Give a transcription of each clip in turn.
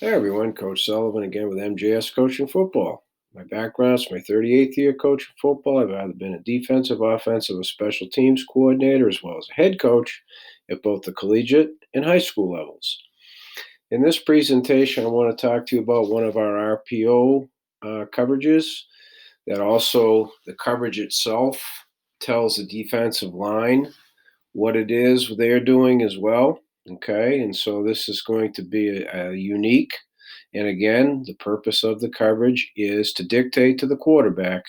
Hey everyone, Coach Sullivan again with MJS Coaching Football. My background is my 38th year coaching football. I've either been a defensive, offensive, or special teams coordinator, as well as a head coach at both the collegiate and high school levels. In this presentation, I want to talk to you about one of our RPO coverages. That also, the coverage itself tells the defensive line what it is they're doing as well. Okay, and so this is going to be a unique. And again, the purpose of the coverage is to dictate to the quarterback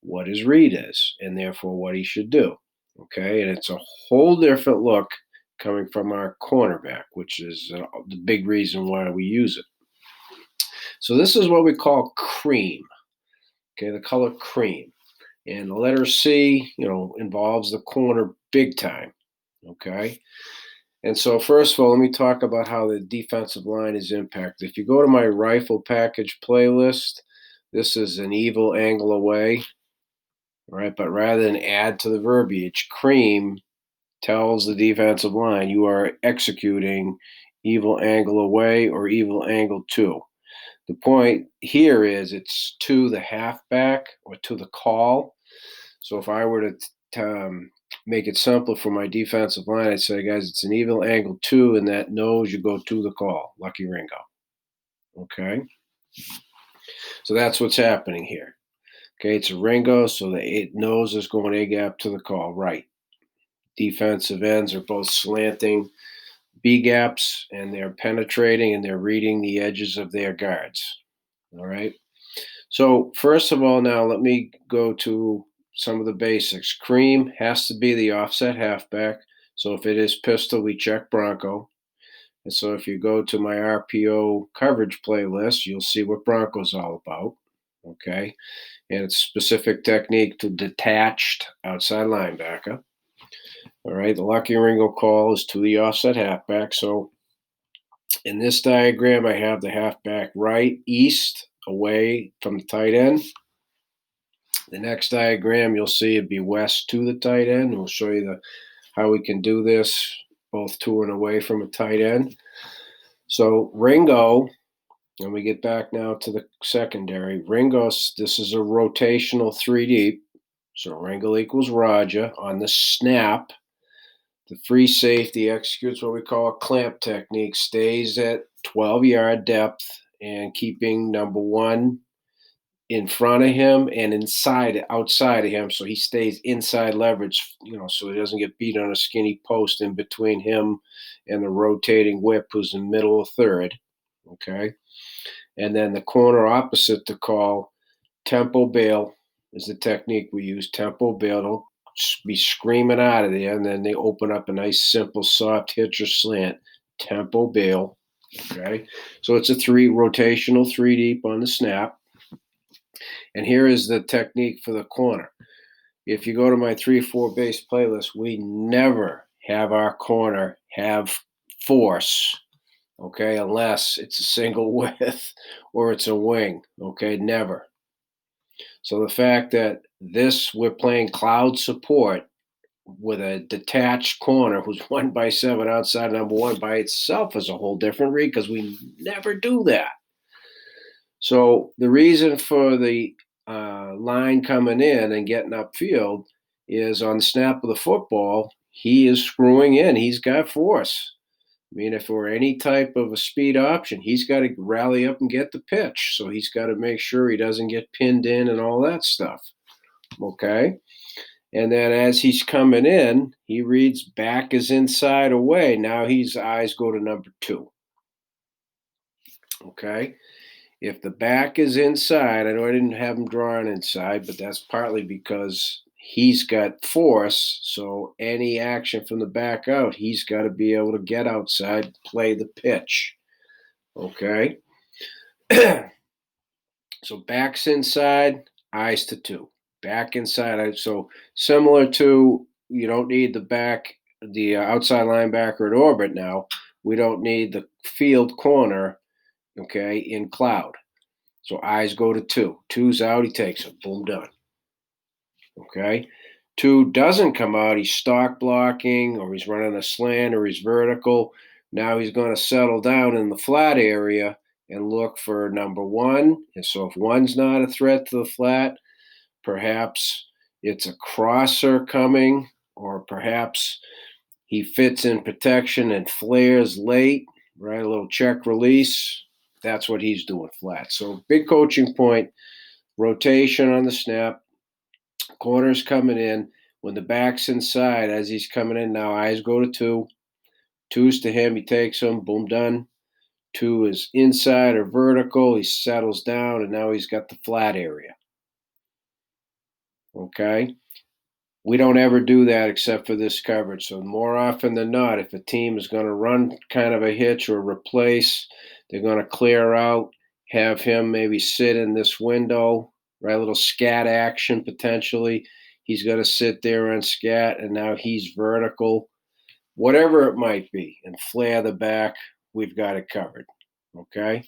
what his read is and therefore what he should do. Okay, and it's a whole different look coming from our cornerback, which is the big reason why we use it. So this is what we call cream. Okay, the color cream. And the letter C, involves the corner big time. Okay. And so, first of all, let me talk about how the defensive line is impacted. If you go to my rifle package playlist, this is an evil angle away, right? But rather than add to the verbiage, cream tells the defensive line you are executing evil angle away or evil angle to. The point here is it's to the halfback or to the call. So if I were to make it simple for my defensive line, I'd say, guys, it's an evil angle two, and that nose, you go to the call. Lucky Ringo. Okay. So that's what's happening here. Okay. It's a Ringo, so the nose is going A gap to the call. Right. Defensive ends are both slanting B gaps, and they're penetrating and they're reading the edges of their guards. All right. So, first of all, now let me go to some of the basics. Cream has to be the offset halfback. So, if it is pistol, we check Bronco. And so, if you go to my RPO coverage playlist, you'll see what Bronco's all about. Okay. And it's specific technique to detached outside linebacker. All right. The Lucky Ringo call is to the offset halfback. So, in this diagram, I have the halfback right, east, away from the tight end. The next diagram, you'll see it'd be west to the tight end. We'll show you how we can do this both to and away from a tight end. So Ringo, and we get back now to the secondary. Ringo, this is a rotational 3 deep. So Ringo equals Raja. On the snap, the free safety executes what we call a clamp technique, stays at 12-yard depth and keeping number one in front of him and outside of him, so he stays inside leverage, so he doesn't get beat on a skinny post in between him and the rotating whip who's in middle of third. Okay. And then the corner opposite to call, tempo bail is the technique we use. Tempo bail, don't be screaming out of there, and then they open up a nice simple soft hitch or slant. Tempo bail. Okay. So it's a rotational 3 deep on the snap. And here is the technique for the corner. If you go to my 3-4 base playlist, we never have our corner have force, okay, unless it's a single width or it's a wing, okay, never. So the fact that we're playing cloud support with a detached corner who's 1x7 outside number one by itself is a whole different read because we never do that. So the reason for the line coming in and getting upfield is on the snap of the football, he is screwing in. He's got force. I mean, if we're any type of a speed option, he's got to rally up and get the pitch. So he's got to make sure he doesn't get pinned in and all that stuff. Okay. And then as he's coming in, he reads back is inside away. Now his eyes go to number 2. Okay. If the back is inside, I know I didn't have him drawn inside, but that's partly because he's got force. So any action from the back out, he's got to be able to get outside, play the pitch. Okay. So back's inside, eyes to 2. Back inside. So similar to you don't need the outside linebacker at orbit now. We don't need the field corner, okay, in cloud. So eyes go to 2. 2's out, he takes it. Boom, done. Okay. 2 doesn't come out, he's stock blocking, or he's running a slant, or he's vertical. Now he's going to settle down in the flat area, and look for number one. And so if one's not a threat to the flat, perhaps it's a crosser coming, or perhaps he fits in protection and flares late, right? A little check release. That's what he's doing flat. So big coaching point, rotation on the snap, corners coming in. When the back's inside, as he's coming in now, eyes go to two. Two's to him. He takes them. Boom, done. Two is inside or vertical. He settles down, and now he's got the flat area. Okay? We don't ever do that except for this coverage. So more often than not, if a team is going to run kind of a hitch or replace, they're going to clear out, have him maybe sit in this window, right? A little scat action potentially. He's going to sit there on scat, and now he's vertical, whatever it might be, and flare the back. We've got it covered. Okay?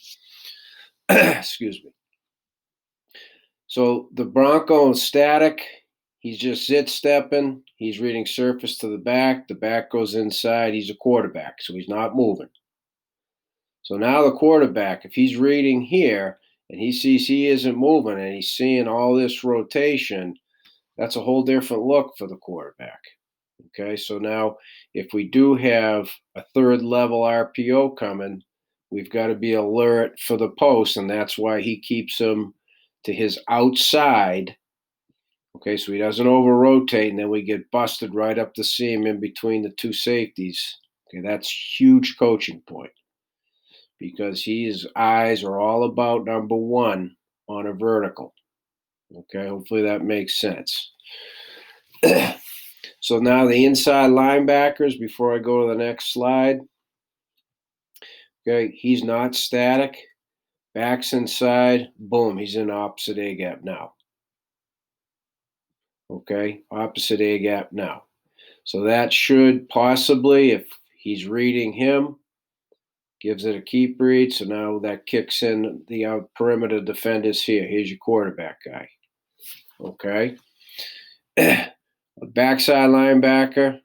Excuse me. So the Bronco is static. He's just zit stepping. He's reading surface to the back. The back goes inside. He's a quarterback, so he's not moving. So now the quarterback, if he's reading here and he sees he isn't moving and he's seeing all this rotation, that's a whole different look for the quarterback. Okay, so now if we do have a third level RPO coming, we've got to be alert for the post, and that's why he keeps him to his outside. Okay, so he doesn't over rotate, and then we get busted right up the seam in between the two safeties. Okay, that's huge coaching point because his eyes are all about number one on a vertical. Okay, hopefully that makes sense. So now the inside linebackers, before I go to the next slide. Okay, he's not static. Back's inside. Boom, he's in opposite A gap now. Okay, opposite A gap now. So that should possibly, if he's reading him, gives it a keep read. So now that kicks in the perimeter defenders here. Here's your quarterback guy. Okay. Backside linebacker.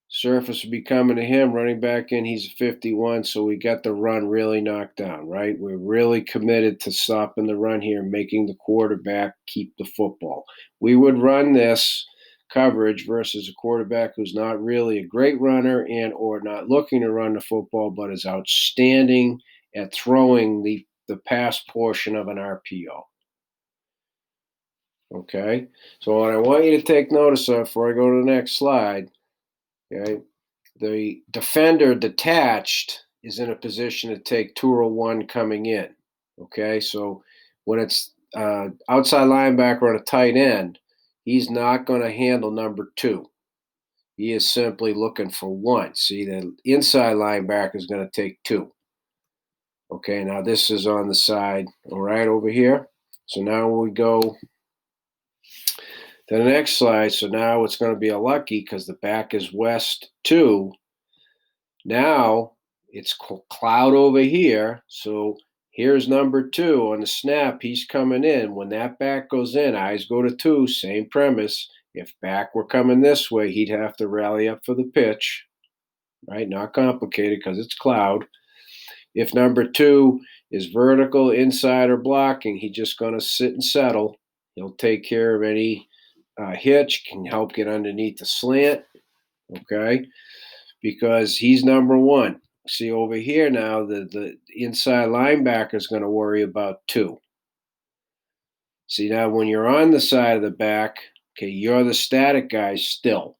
Surface will be coming to him, running back in. He's a 51, so we got the run really knocked down, right? We're really committed to stopping the run here, making the quarterback keep the football. We would run this coverage versus a quarterback who's not really a great runner and or not looking to run the football, but is outstanding at throwing the pass portion of an RPO. Okay, so what I want you to take notice of before I go to the next slide, okay, the defender detached is in a position to take 2 or 1 coming in. Okay, so when it's outside linebacker on a tight end, he's not going to handle number 2. He is simply looking for 1. See, the inside linebacker is going to take 2. Okay, now this is on the side, all right, over here. So now we go to the next slide. So now it's going to be a lucky because the back is west 2. Now it's cloud over here. So here's number 2 on the snap. He's coming in. When that back goes in, eyes go to 2. Same premise. If back were coming this way, he'd have to rally up for the pitch. Right? Not complicated because it's cloud. If number 2 is vertical, inside, or blocking, he's just going to sit and settle. He'll take care of any hitch, can help get underneath the slant. Okay? Because he's number 1. See over here now, the inside linebacker is going to worry about 2. See now when you're on the side of the back, okay, you're the static guy still.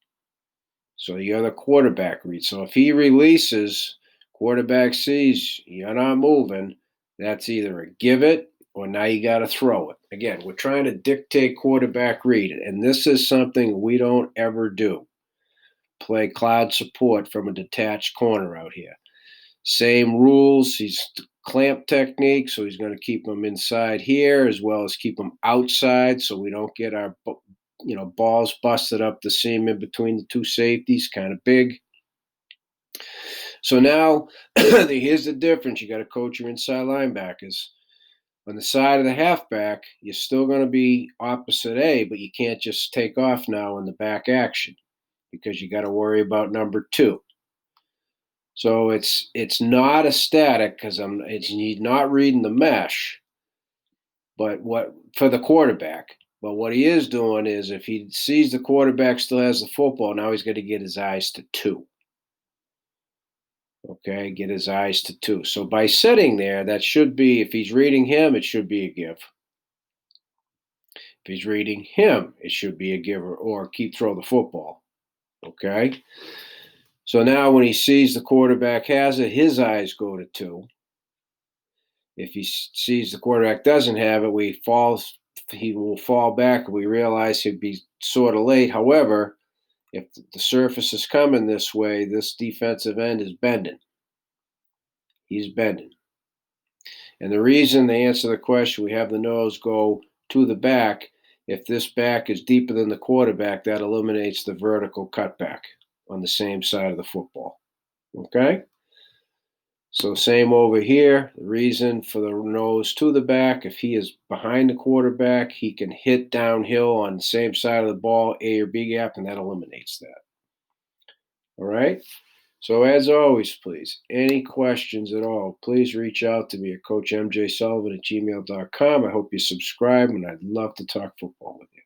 So you're the quarterback read. So if he releases, quarterback sees you're not moving, that's either a give it or now you got to throw it. Again, we're trying to dictate quarterback read, and this is something we don't ever do. Play cloud support from a detached corner out here. Same rules. He's clamp technique, so he's going to keep them inside here as well as keep them outside so we don't get our balls busted up the seam in between the two safeties, kind of big. So now here's the difference. You got to coach your inside linebackers. On the side of the halfback, you're still going to be opposite A, but you can't just take off now in the back action because you got to worry about number 2. So it's not a static because he's not reading the mesh, but what for the quarterback. But what he is doing is if he sees the quarterback still has the football, now he's got to get his eyes to two. Okay, get his eyes to two. So by sitting there, that should be, if he's reading him, it should be a give. If he's reading him, it should be a giver or throw the football. Okay. So now when he sees the quarterback has it, his eyes go to two. If he sees the quarterback doesn't have it, he will fall back. We realize he'd be sort of late. However, if the surface is coming this way, this defensive end is bending. He's bending. And the reason, to answer the question, we have the nose go to the back. If this back is deeper than the quarterback, that eliminates the vertical cutback on the same side of the football. Okay? So same over here. The reason for the nose to the back, if he is behind the quarterback, he can hit downhill on the same side of the ball, A or B gap, and that eliminates that. All right? So as always, please, any questions at all, please reach out to me at coachmjsullivan@gmail.com. I hope you subscribe, and I'd love to talk football with you.